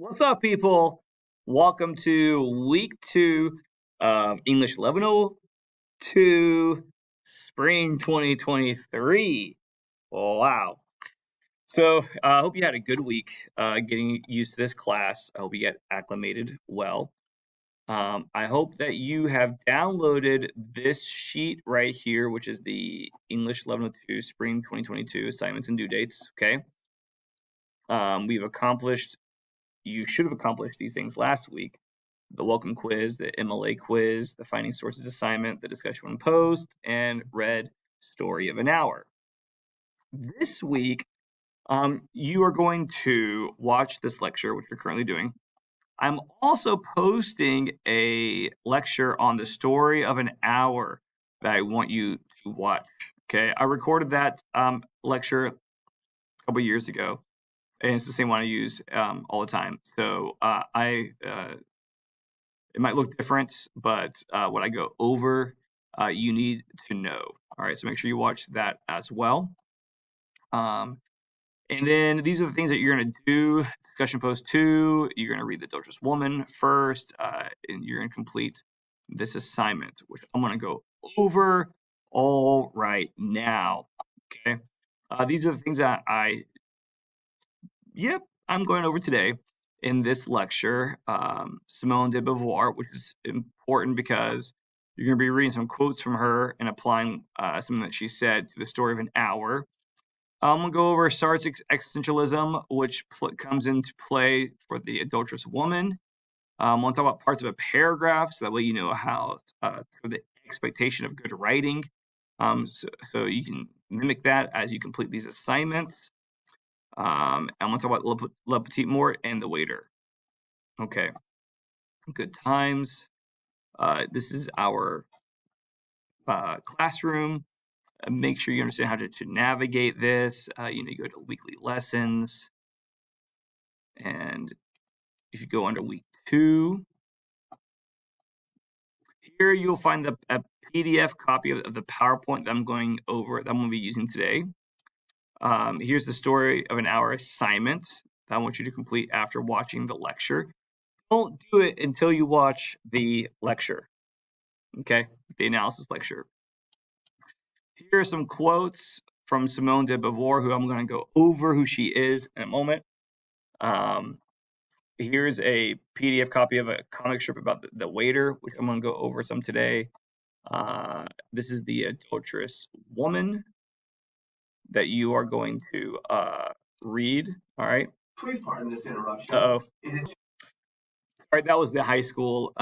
What's up, people? Welcome to week 2 of English 1102 Spring 2023. Wow. So I hope you had a good week getting used to this class. I hope you get acclimated well. I hope that you have downloaded this sheet right here, which is the English 1102 Spring 2022 assignments and due dates. Okay. You should have accomplished these things last week. The welcome quiz, the MLA quiz, the finding sources assignment, the discussion when post, and read story of an hour. This week, you are going to watch this lecture, which you're currently doing. I'm also posting a lecture on the story of an hour that I want you to watch. Okay, I recorded that lecture a couple years ago, and it's the same one I use all the time. So it might look different, but what I go over, you need to know. All right, so make sure you watch that as well. And then these are the things that you're going to do. Discussion post 2, you're going to read The Adulterous Woman first, and you're going to complete this assignment, which I'm going to go over all right now. Okay, these are the things that I'm going over today in this lecture. Simone de Beauvoir, which is important because you're going to be reading some quotes from her and applying something that she said to the story of an hour. I'm going to go over Sartre's existentialism, which comes into play for The Adulterous Woman. I'm going to talk about parts of a paragraph, so that way you know how for the expectation of good writing. So you can mimic that as you complete these assignments. I'm going to talk about La Petite Mort and the waiter. Okay, good times. This is our classroom. Make sure you understand how to navigate this. You go to weekly lessons. And if you go under week 2, here you'll find a PDF copy of the PowerPoint that I'm going to be using today. Here's the story of an hour assignment that I want you to complete after watching the lecture. Don't do it until you watch the lecture, okay? The analysis lecture. Here are some quotes from Simone de Beauvoir, who I'm going to go over who she is in a moment. Here's a PDF copy of a comic strip about the waiter, which I'm going to go over some today. This is The Adulterous Woman that you are going to read. All right. Please pardon this interruption. All right, that was the high school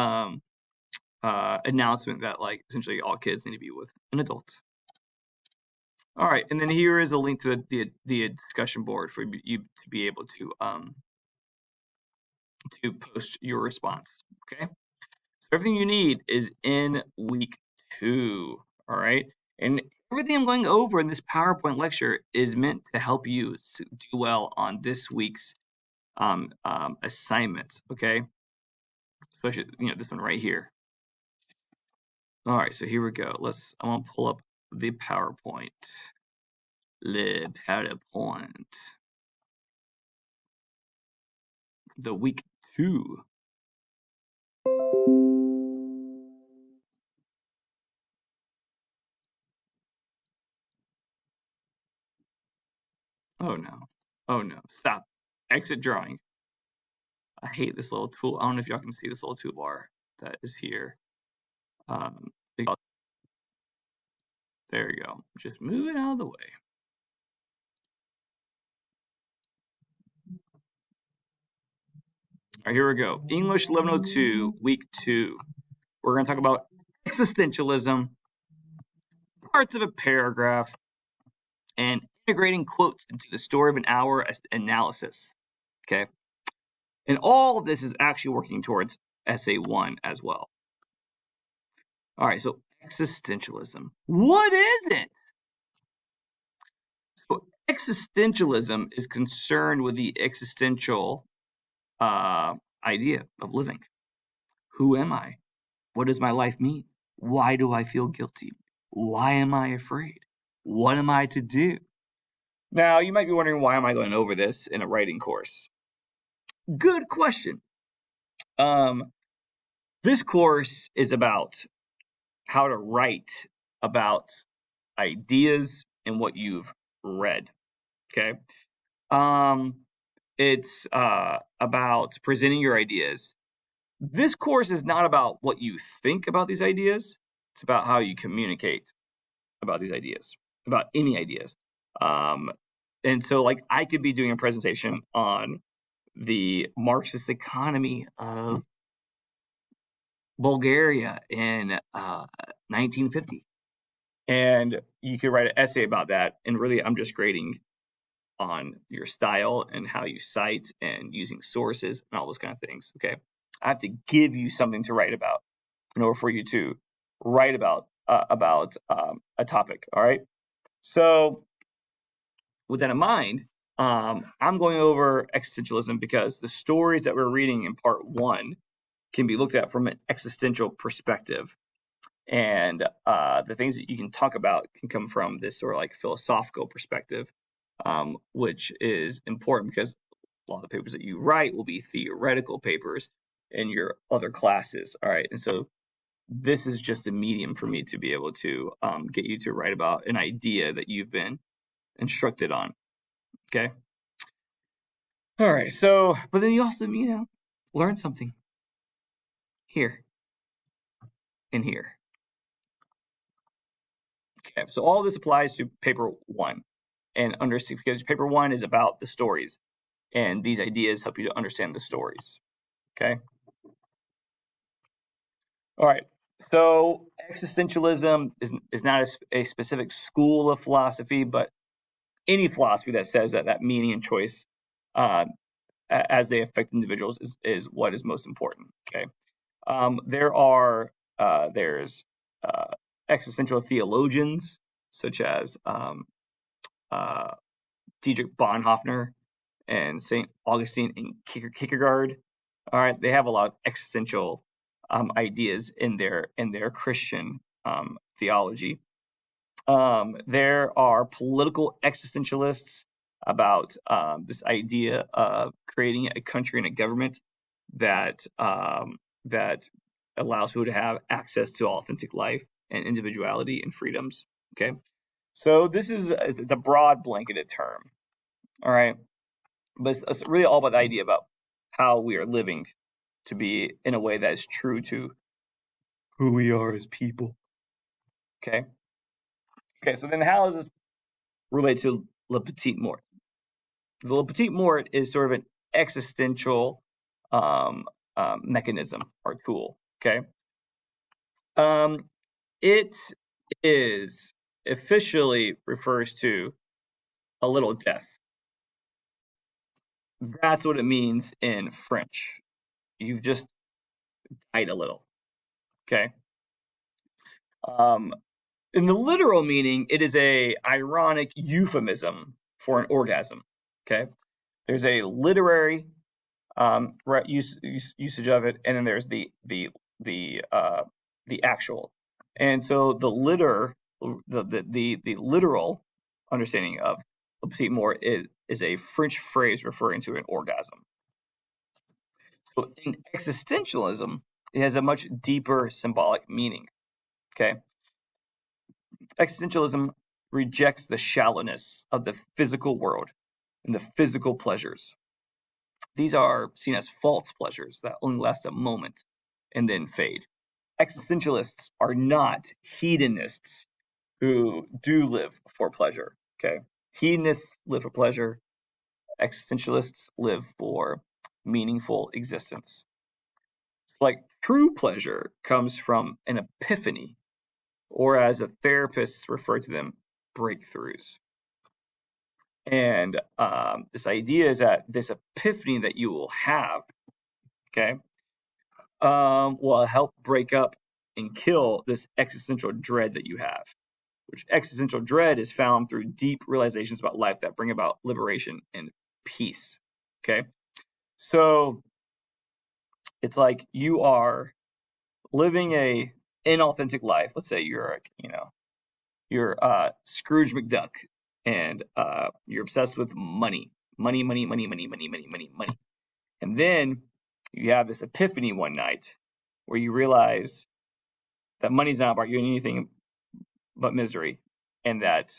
announcement that essentially all kids need to be with an adult. All right, and then here is a link to the discussion board for you to be able to post your response. Okay, so everything you need is in week 2. All right, and everything I'm going over in this PowerPoint lecture is meant to help you to do well on this week's assignments. Okay, especially this one right here. All right, so here we go. I'm gonna pull up the PowerPoint. The week 2. Oh no, stop. Exit drawing. I hate this little tool. I don't know if y'all can see this little toolbar that is here. There you go. Just move it out of the way. All right, here we go. English 1102, week 2. We're going to talk about existentialism, parts of a paragraph, and integrating quotes into the story of an hour analysis. Okay. And all of this is actually working towards essay 1 as well. All right, so existentialism. What is it? So existentialism is concerned with the existential idea of living. Who am I? What does my life mean? Why do I feel guilty? Why am I afraid? What am I to do? Now, you might be wondering, why am I going over this in a writing course? good question. This course is about how to write about ideas and what you've read. Okay. Um, it's about presenting your ideas. This course is not about what you think about these ideas. It's about how you communicate about these ideas, about any ideas. Um, and so, like, I could be doing a presentation on the Marxist economy of Bulgaria in 1950. And you could write an essay about that. And really, I'm just grading on your style and how you cite and using sources and all those kind of things. Okay. I have to give you something to write about in order for you to write about a topic. All right. So with that in mind, I'm going over existentialism because the stories that we're reading in part one can be looked at from an existential perspective. And the things that you can talk about can come from this sort of like philosophical perspective, which is important because a lot of the papers that you write will be theoretical papers in your other classes. All right. And so this is just a medium for me to be able to get you to write about an idea that you've been instructed on. Okay. All right. So, but then you also, learn something here and here. Okay. So all this applies to paper one and understand because paper one is about the stories and these ideas help you to understand the stories. Okay. All right. So existentialism is not a specific school of philosophy, but any philosophy that says that meaning and choice uh, as they affect individuals is what is most important. Okay. There's existential theologians such as uh, Dietrich Bonhoeffer and St. Augustine and Kierkegaard. All right, they have a lot of existential ideas in their Christian theology. There are political existentialists about this idea of creating a country and a government that allows people to have access to authentic life and individuality and freedoms. Okay, so this is it's a broad blanketed term. All right, but it's really all about the idea about how we are living to be in a way that is true to who we are as people. Okay. Okay. So then, how does this relate to Le Petite Mort? The Le Petite Mort is sort of an existential um, mechanism or tool. Okay. Um, it is officially refers to a little death. That's what it means in French. You've just died a little. Okay. Um, in the literal meaning, it is a ironic euphemism for an orgasm. Okay. There's a literary usage of it, and then there's the actual. And so the literal understanding of le petit mort is a French phrase referring to an orgasm. So in existentialism, it has a much deeper symbolic meaning. Okay, existentialism rejects the shallowness of the physical world and the physical pleasures. These are seen as false pleasures that only last a moment and then fade. Existentialists are not hedonists who do live for pleasure. Okay. Hedonists live for pleasure. Existentialists live for meaningful existence. Like true pleasure comes from an epiphany, or as a therapist refer to them, breakthroughs. And this idea is that this epiphany that you will have, okay, will help break up and kill this existential dread that you have, which existential dread is found through deep realizations about life that bring about liberation and peace. Okay. So it's like you are living a inauthentic life. Let's say you're Scrooge McDuck and you're obsessed with money, money, money, money, money, money, money, money, money. And then you have this epiphany one night where you realize that money's not about you anything but misery, and that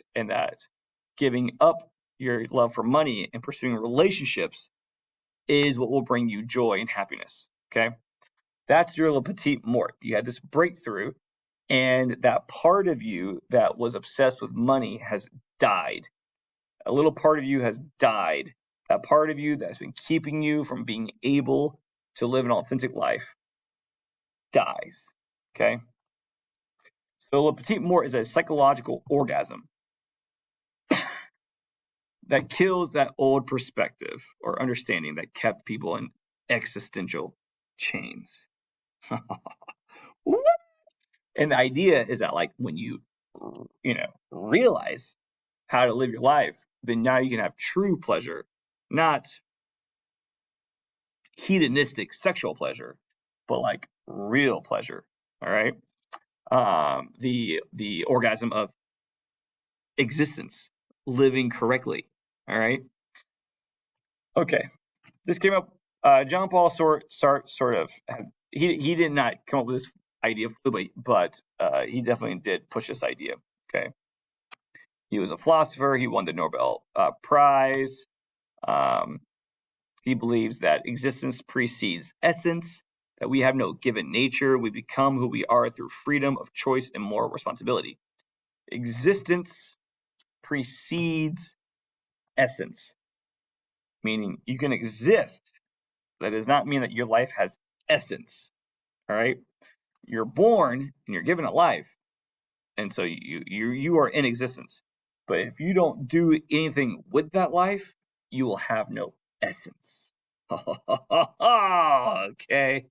giving up your love for money and pursuing relationships is what will bring you joy and happiness. Okay, that's your little petite mort. You had this breakthrough, and that part of you that was obsessed with money has died. A little part of you has died. That part of you that's been keeping you from being able to live an authentic life dies. Okay, so le petite mort is a psychological orgasm that kills that old perspective or understanding that kept people in existential chains. And the idea is that, like, when you realize how to live your life, then now you can have true pleasure, not hedonistic sexual pleasure, but like real pleasure. All right. The orgasm of existence, living correctly. All right. Okay. This came up. John Paul sort of he did not come up with this idea fully, but he definitely did push this idea. Okay. He was a philosopher. He won the Nobel Prize. He believes that existence precedes essence, that we have no given nature. We become who we are through freedom of choice and moral responsibility. Existence precedes essence, meaning you can exist. That does not mean that your life has essence. All right. You're born and you're given a life, and so you are in existence. But if you don't do anything with that life, you will have no essence. Okay.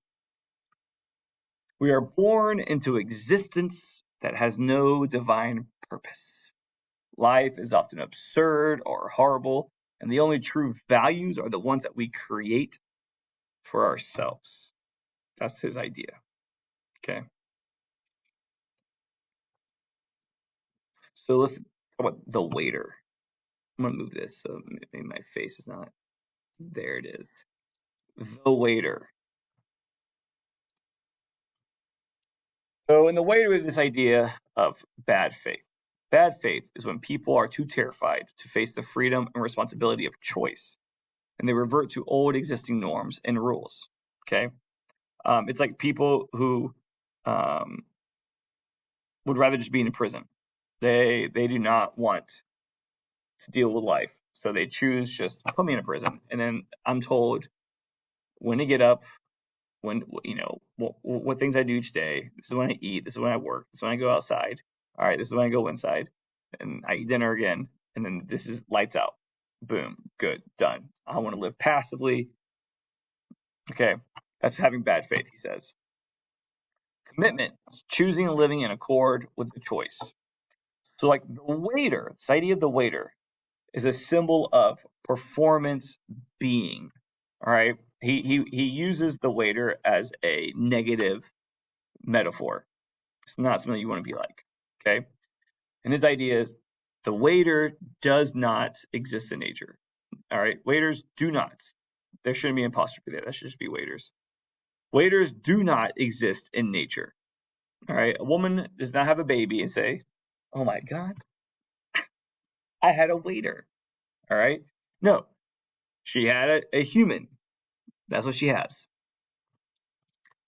We are born into existence that has no divine purpose. Life is often absurd or horrible, and the only true values are the ones that we create for ourselves. That's his idea. Okay. So let's talk about the waiter. I'm gonna move this so maybe my face is not. There it is. The waiter. So in the waiter is this idea of bad faith. Bad faith is when people are too terrified to face the freedom and responsibility of choice, and they revert to old existing norms and rules. Okay. It's like people who um, would rather just be in prison. They do not want to deal with life, so they choose just put me in a prison, and then I'm told when to get up, when what things I do each day. This is when I eat. This is when I work. This is when I go outside. All right, this is when I go inside, and I eat dinner again, and then this is lights out. Boom, good, done. I want to live passively. Okay, that's having bad faith, he says. Commitment, choosing and living in accord with the choice. So, like the waiter, this idea of the waiter is a symbol of performance being. All right, he uses the waiter as a negative metaphor. It's not something you want to be like. Okay, and his idea is the waiter does not exist in nature. All right, waiters do not. There shouldn't be an apostrophe there. That should just be waiters. Waiters do not exist in nature. All right, a woman does not have a baby and say, "Oh my God, I had a waiter." All right, no, she had a human. That's what she has.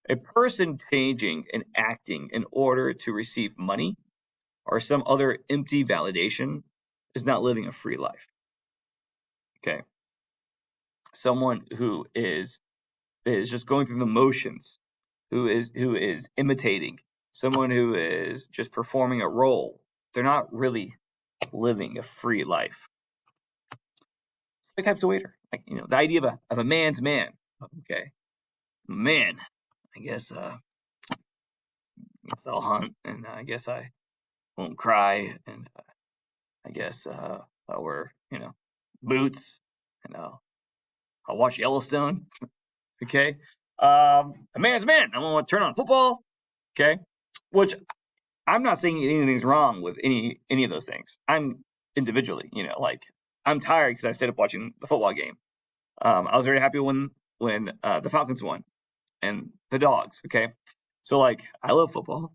A person changing and acting in order to receive money or some other empty validation is not living a free life. Okay. Someone who is just going through the motions, who is imitating, someone who is just performing a role, they're not really living a free life. The types of waiter, like the idea of a man's man. Okay, man, I guess I'll hunt, and I guess I won't cry, and I guess I'll wear boots, and I'll watch Yellowstone. Okay, a man's man. I want to turn on football. Okay, which I'm not saying anything's wrong with any of those things. I'm individually, like I'm tired because I stayed up watching the football game. I was very happy when when the Falcons won and the Dogs. Okay, so like I love football.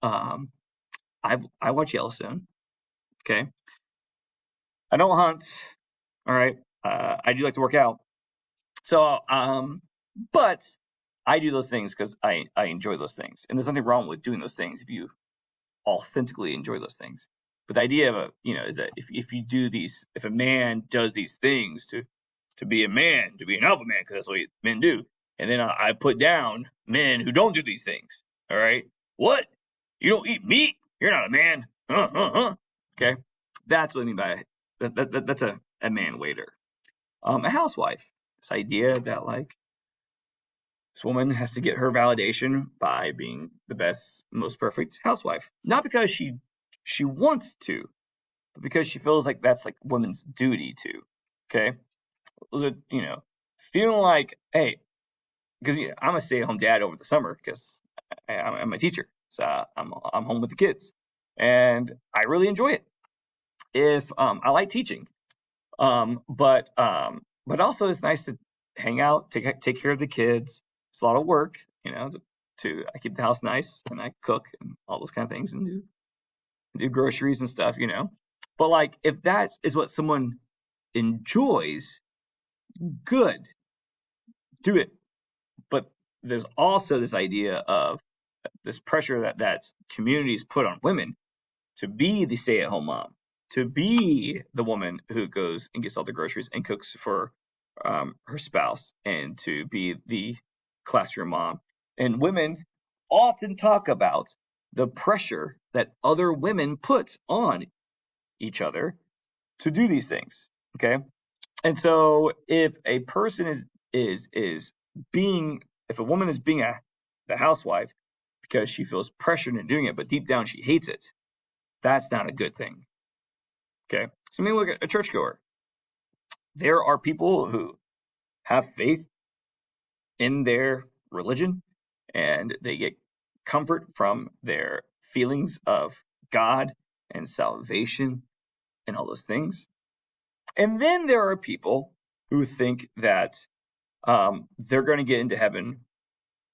I watch Yellowstone. Okay, I don't hunt. All right, I do like to work out. So but I do those things because I enjoy those things, and there's nothing wrong with doing those things if you authentically enjoy those things. But the idea of is that if you do these, if a man does these things to be a man, to be an alpha man, because that's what men do, and then I put down men who don't do these things. All right, what? You don't eat meat? You're not a man. Okay, that's what I mean by that's a man waiter. A housewife. This idea that like this woman has to get her validation by being the best, most perfect housewife, not because she wants to, but because she feels like that's like women's duty to. Okay, feeling like, hey, because I'm a stay-at-home dad over the summer because I'm a teacher, so I'm home with the kids, and I really enjoy it. If I like teaching, but also it's nice to hang out, take care of the kids. It's a lot of work, I keep the house nice and I cook and all those kind of things and do groceries and stuff, But like if that is what someone enjoys, good, do it. But there's also this idea of this pressure that communities put on women to be the stay-at-home mom, to be the woman who goes and gets all the groceries and cooks for her spouse, and to be the classroom mom. And women often talk about the pressure that other women put on each other to do these things. Okay, and so if a person is being, if a woman is being the housewife because she feels pressured in doing it, but deep down she hates it, that's not a good thing. Okay, so maybe look at a churchgoer. There are people who have faith in their religion and they get comfort from their feelings of God and salvation and all those things. And then there are people who think that they're going to get into heaven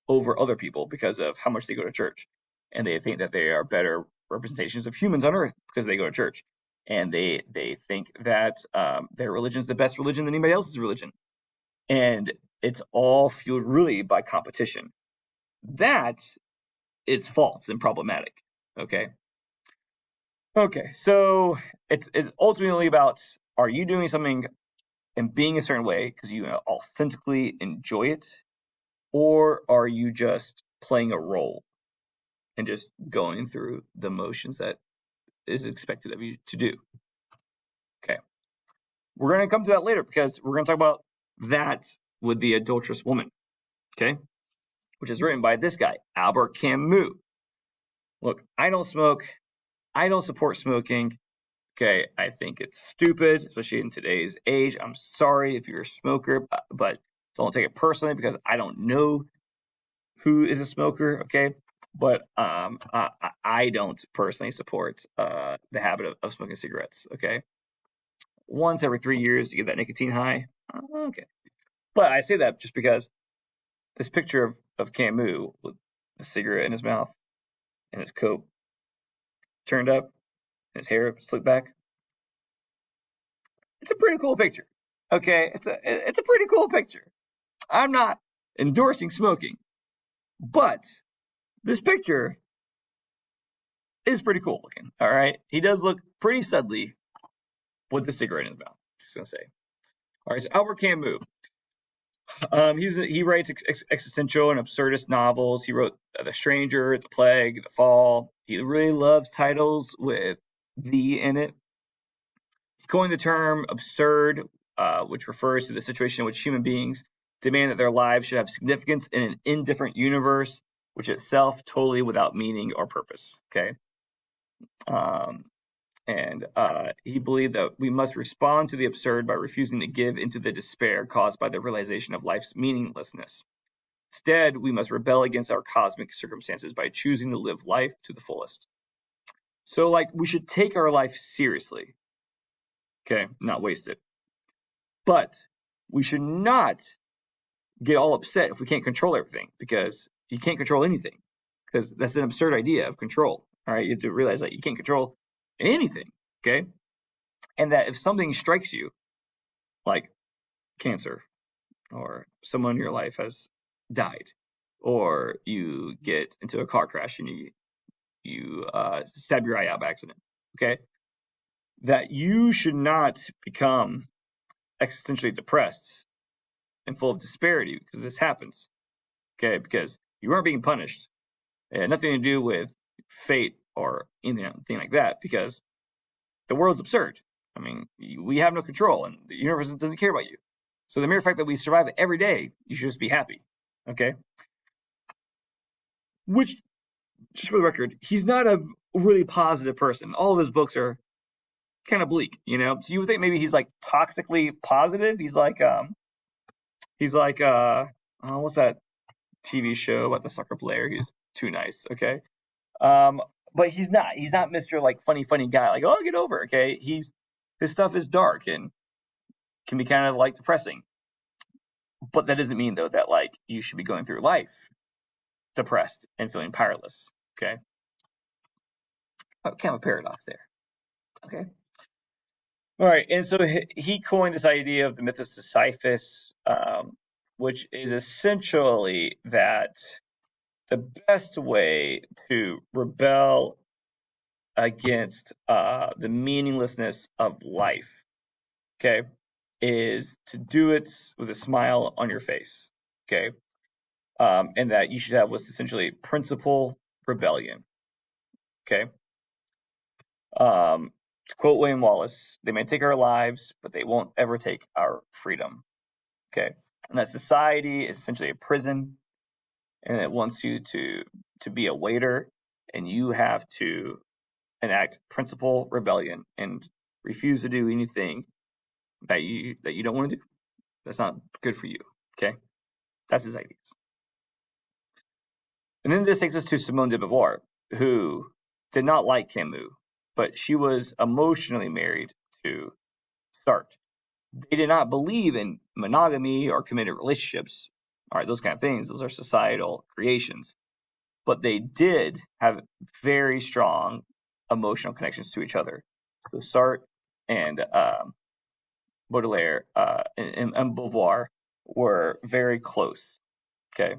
over other people because of how much they go to church. And they think that they are better representations of humans on earth because they go to church. And they think that their religion is the best religion than anybody else's religion. And it's all fueled really by competition. That is false and problematic. Okay. Okay. So it's ultimately about, are you doing something and being a certain way because you authentically enjoy it, or are you just playing a role and just going through the motions that is expected of you to do? Okay. We're going to come to that later because we're going to talk about that with the adulterous woman. Okay. Which is written by this guy, Albert Camus. Look, I don't smoke. I don't support smoking. Okay, I think it's stupid, especially in today's age. I'm sorry if you're a smoker, but don't take it personally because I don't know who is a smoker. Okay, but I don't personally support the habit of smoking cigarettes. Okay, once every 3 years to get that nicotine high. Okay, but I say that just because this picture of Camus with the cigarette in his mouth and his coat turned up, and his hair slicked back. It's a pretty cool picture. Okay, it's a pretty cool picture. I'm not endorsing smoking, but this picture is pretty cool looking. All right, he does look pretty studly with the cigarette in his mouth. Just gonna say. All right, so Albert Camus. He writes existential and absurdist novels. He wrote The Stranger, The Plague, The Fall. He really loves titles with "the" in it. He coined the term absurd, which refers to the situation in which human beings demand that their lives should have significance in an indifferent universe, which itself totally without meaning or purpose. Okay. And he believed that we must respond to the absurd by refusing to give into the despair caused by the realization of life's meaninglessness. Instead, we must rebel against our cosmic circumstances by choosing to live life to the fullest. So, like, we should take our life seriously. Okay, not waste it. But we should not get all upset if we can't control everything, because you can't control anything, because that's an absurd idea of control. All right, you have to realize that you can't control anything. Okay, and that if something strikes you, like cancer, or someone in your life has died, or you get into a car crash and you stab your eye out by accident, okay, that you should not become existentially depressed and full of disparity because this happens, okay, because you aren't being punished. It had nothing to do with fate or anything like that, because the world's absurd. I mean, we have no control, and the universe doesn't care about you. So the mere fact that we survive every day, you should just be happy, okay? Which, just for the record, he's not a really positive person. All of his books are kind of bleak, you know. So you would think maybe he's like toxically positive. He's like what's that TV show about the soccer player? He's too nice, okay? Um, but he's not. He's not Mr. like funny guy. Like, oh, get over it, okay? His stuff is dark and can be kind of like depressing. But that doesn't mean though that like you should be going through life depressed and feeling powerless. Okay. Kind of a paradox there. Okay. All right. And so he coined this idea of the myth of Sisyphus, which is essentially that the best way to rebel against the meaninglessness of life, okay, is to do it with a smile on your face, okay, and that you should have what's essentially principle rebellion, okay. To quote William Wallace, they may take our lives, but they won't ever take our freedom, okay. And that society is essentially a prison, and it wants you to be a waiter, and you have to enact principle rebellion and refuse to do anything that you don't want to do. That's not good for you. Okay, that's his ideas. And then this takes us to Simone de Beauvoir, who did not like Camus, but she was emotionally married to Sartre. They did not believe in monogamy or committed relationships. All right, those kind of things. Those are societal creations. But they did have very strong emotional connections to each other. So Sartre and Baudelaire and Beauvoir were very close. Okay,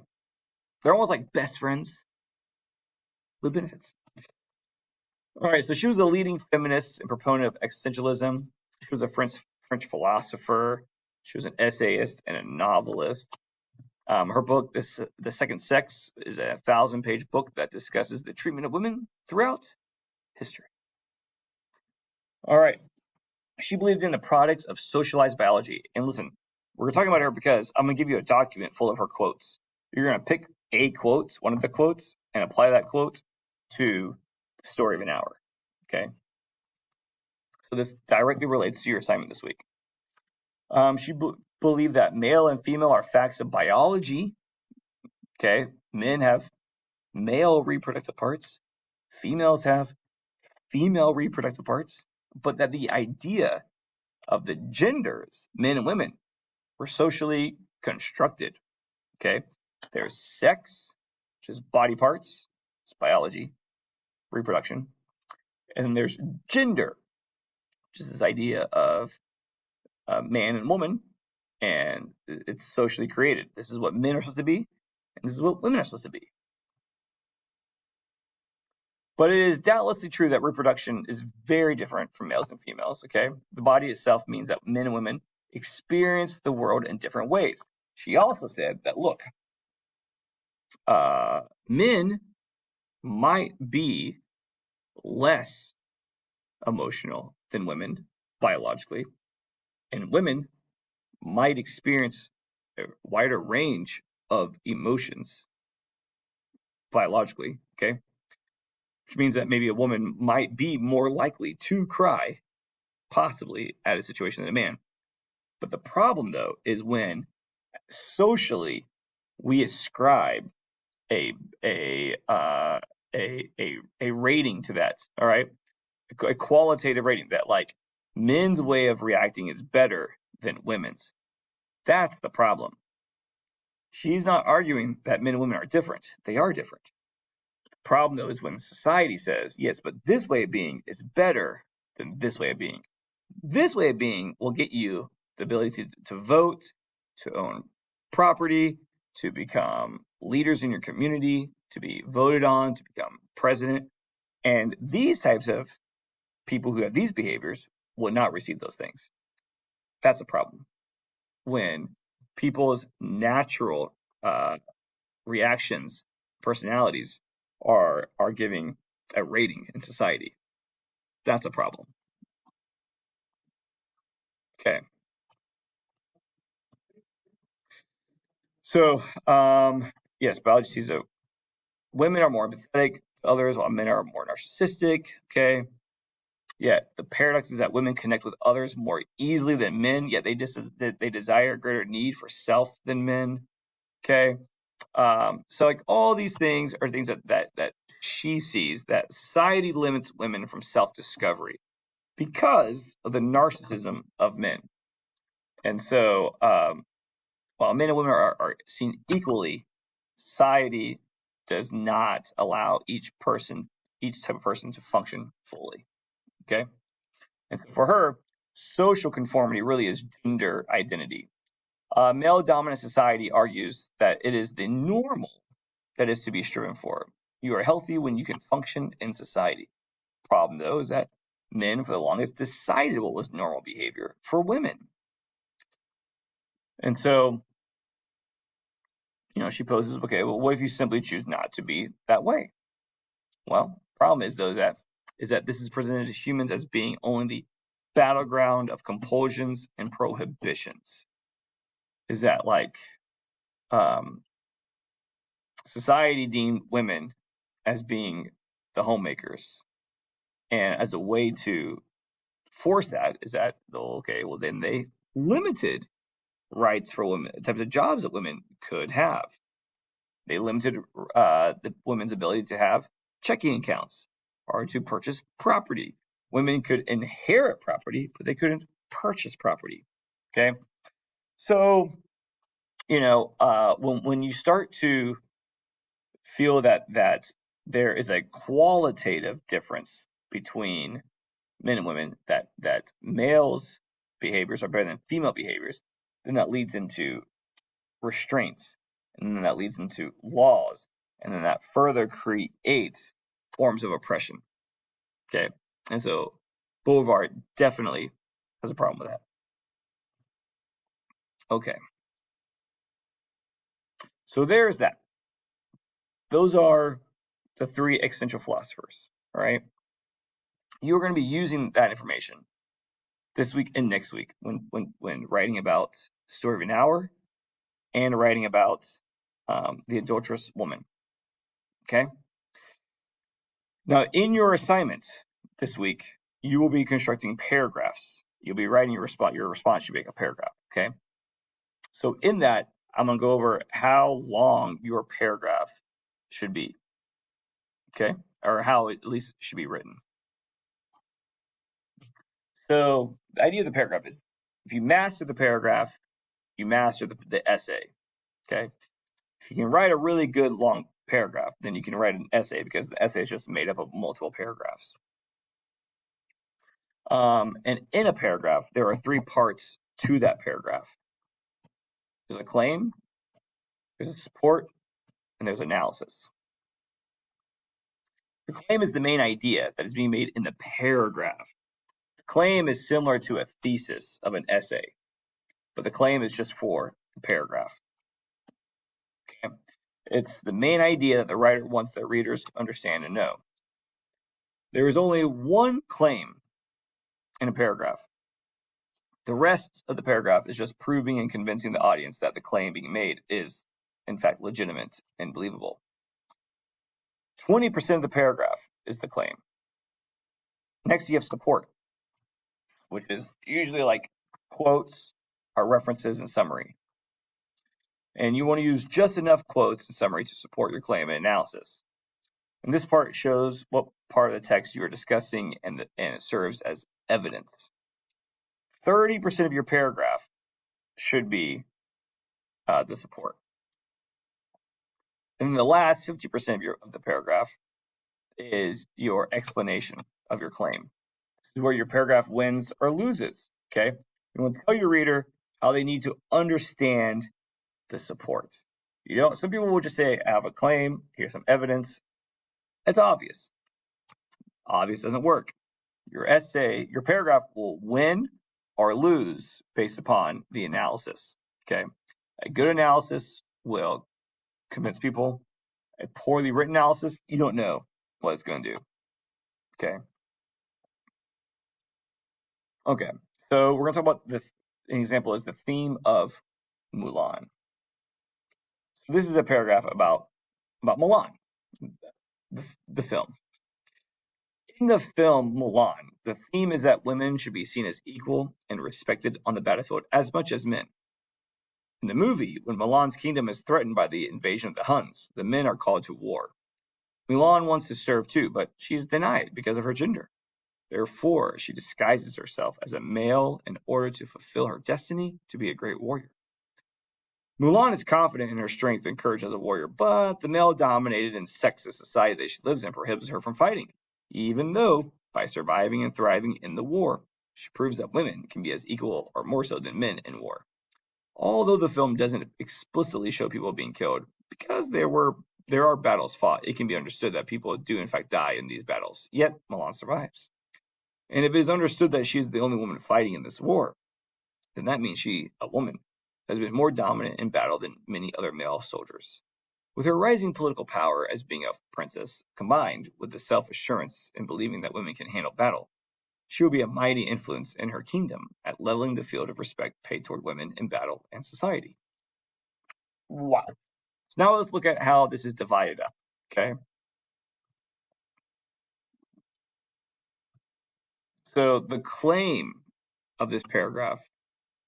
they're almost like best friends with benefits. All right, so she was a leading feminist and proponent of existentialism. She was a French philosopher. She was an essayist and a novelist. Her book, The Second Sex, is a 1,000-page book that discusses the treatment of women throughout history. All right. She believed in the products of socialized biology. And listen, we're talking about her because I'm going to give you a document full of her quotes. You're going to pick a quote, one of the quotes, and apply that quote to the story of an hour. Okay? So this directly relates to your assignment this week. She believed that male and female are facts of biology. Okay? Men have male reproductive parts. Females have female reproductive parts. But that the idea of the genders, men and women, were socially constructed. Okay, there's sex, which is body parts, it's biology, reproduction, and then there's gender, which is this idea of man and woman, and it's socially created. This is what men are supposed to be, and this is what women are supposed to be. But it is doubtlessly true that reproduction is very different from males and females, okay? The body itself means that men and women experience the world in different ways. She also said that, look, men might be less emotional than women biologically, and women might experience a wider range of emotions biologically, okay? Which means that maybe a woman might be more likely to cry, possibly, at a situation than a man. But the problem, though, is when socially we ascribe a rating to that. All right, a qualitative rating that like men's way of reacting is better than women's. That's the problem. She's not arguing that men and women are different. They are different. The problem, though, is when society says, yes, but this way of being is better than this way of being. This way of being will get you the ability to vote, to own property, to become leaders in your community, to be voted on, to become president. And these types of people who have these behaviors will not receive those things. That's a problem. When people's natural reactions, personalities are giving a rating in society, that's a problem. Okay. So, yes, biology sees that women are more empathetic, others, while men are more narcissistic. Okay. Yet the paradox is that women connect with others more easily than men, yet they desire a greater need for self than men. Okay. So like all these things are things that she sees that society limits women from self-discovery because of the narcissism of men. And so while men and women are seen equally, society does not allow each type of person to function fully. Okay. And for her, social conformity really is gender identity. Male dominant society argues that it is the normal that is to be striven for. You are healthy when you can function in society. Problem, though, is that men for the longest decided what was normal behavior for women. And so, she poses, okay, well, what if you simply choose not to be that way? Well, problem is, though, that this is presented to humans as being only the battleground of compulsions and prohibitions. Is that like society deemed women as being the homemakers, and as a way to force that is that, okay, well then they limited rights for women, the types of jobs that women could have. They limited the women's ability to have checking accounts or to purchase property. Women could inherit property, but they couldn't purchase property. Okay, so when you start to feel that there is a qualitative difference between men and women, that males' behaviors are better than female behaviors, then that leads into restraints, and then that leads into laws, and then that further creates forms of oppression. Okay, and so Boulevard definitely has a problem with that. Okay, so there's that. Those are the three existential philosophers. All right, you're going to be using that information this week and next week when writing about the story of an hour and writing about the adulterous woman. Okay. Now, in your assignment this week, you will be constructing paragraphs. You'll be writing your response. Your response should be a paragraph. Okay. So in that, I'm going to go over how long your paragraph should be. Okay. Or how it at least should be written. So the idea of the paragraph is, if you master the paragraph, you master the essay. Okay. If you can write a really good long paragraph, then you can write an essay, because the essay is just made up of multiple paragraphs. And in a paragraph, there are three parts to that paragraph. There's a claim, there's a support, and there's analysis. The claim is the main idea that is being made in the paragraph. The claim is similar to a thesis of an essay, but the claim is just for the paragraph. Okay. It's the main idea that the writer wants their readers to understand and know. There is only one claim in a paragraph. The rest of the paragraph is just proving and convincing the audience that the claim being made is, in fact, legitimate and believable. 20% of the paragraph is the claim. Next, you have support, which is usually like quotes or references and summary. And you want to use just enough quotes and summary to support your claim and analysis. And this part shows what part of the text you are discussing, and it serves as evidence. 30% of your paragraph should be the support. And then the last 50% of the paragraph is your explanation of your claim. This is where your paragraph wins or loses. Okay, you want to tell your reader how they need to understand the support. You know, some people will just say, I have a claim, here's some evidence. It's obvious. Obvious doesn't work. Your paragraph will win or lose based upon the analysis. Okay, a good analysis will convince people. A poorly written analysis, you don't know what it's going to do. Okay. Okay. So we're going to talk about an example is the theme of Mulan. So this is a paragraph about Mulan, the film. In the film Mulan, the theme is that women should be seen as equal and respected on the battlefield as much as men. In the movie, when Mulan's kingdom is threatened by the invasion of the Huns, the men are called to war. Mulan wants to serve too, but she's denied because of her gender. Therefore, she disguises herself as a male in order to fulfill her destiny to be a great warrior. Mulan is confident in her strength and courage as a warrior, but the male-dominated and sexist society that she lives in prohibits her from fighting, even though, by surviving and thriving in the war, she proves that women can be as equal or more so than men in war. Although the film doesn't explicitly show people being killed, because there are battles fought, it can be understood that people do in fact die in these battles, yet Mulan survives. And if it is understood that she is the only woman fighting in this war, then that means she, a woman, has been more dominant in battle than many other male soldiers. With her rising political power as being a princess, combined with the self-assurance in believing that women can handle battle, she will be a mighty influence in her kingdom at leveling the field of respect paid toward women in battle and society. Wow. So now let's look at how this is divided up, okay? So the claim of this paragraph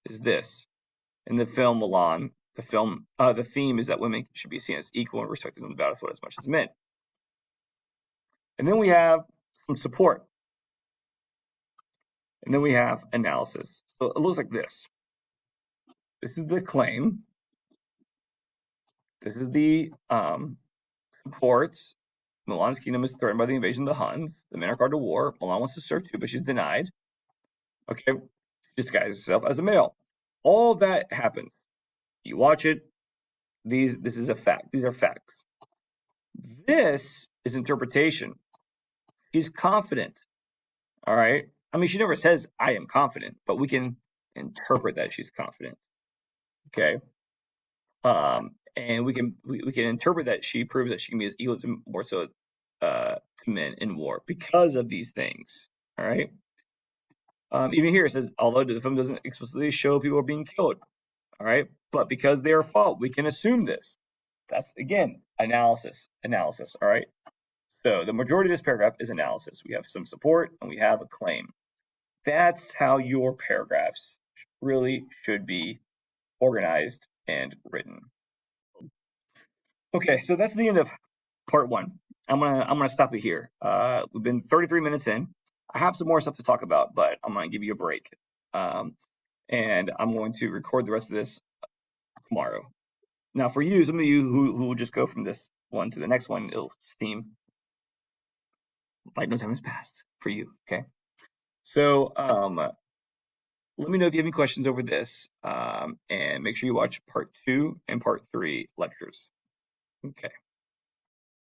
is this. In the film Mulan, the theme is that women should be seen as equal and respected on the battlefield as much as men. And then we have some support. And then we have analysis. So it looks like this. This is the claim. This is the support. Mulan's kingdom is threatened by the invasion of the Huns. The men are called to war. Mulan wants to serve too, but she's denied. Okay, she disguises herself as a male. All that happens. You watch it. This is a fact. These are facts. This is interpretation. She's confident. All right. I mean, she never says I am confident, but we can interpret that she's confident. Okay. And we can interpret that she proves that she can be as equal to more so to men in war because of these things. All right. Even here it says, although the film doesn't explicitly show people are being killed. All right. But because they are fought, we can assume this. That's again analysis. All right. So the majority of this paragraph is analysis. We have some support and we have a claim. That's how your paragraphs really should be organized and written. Okay, so that's the end of part one. I'm gonna stop it here. We've been 33 minutes in. I have some more stuff to talk about, but I'm gonna give you a break. And I'm going to record the rest of this tomorrow. Now, for you, some of you who will just go from this one to the next one, it'll seem like no time has passed for you. Okay. So let me know if you have any questions over this, and make sure you watch part 2 and part 3 lectures. Okay.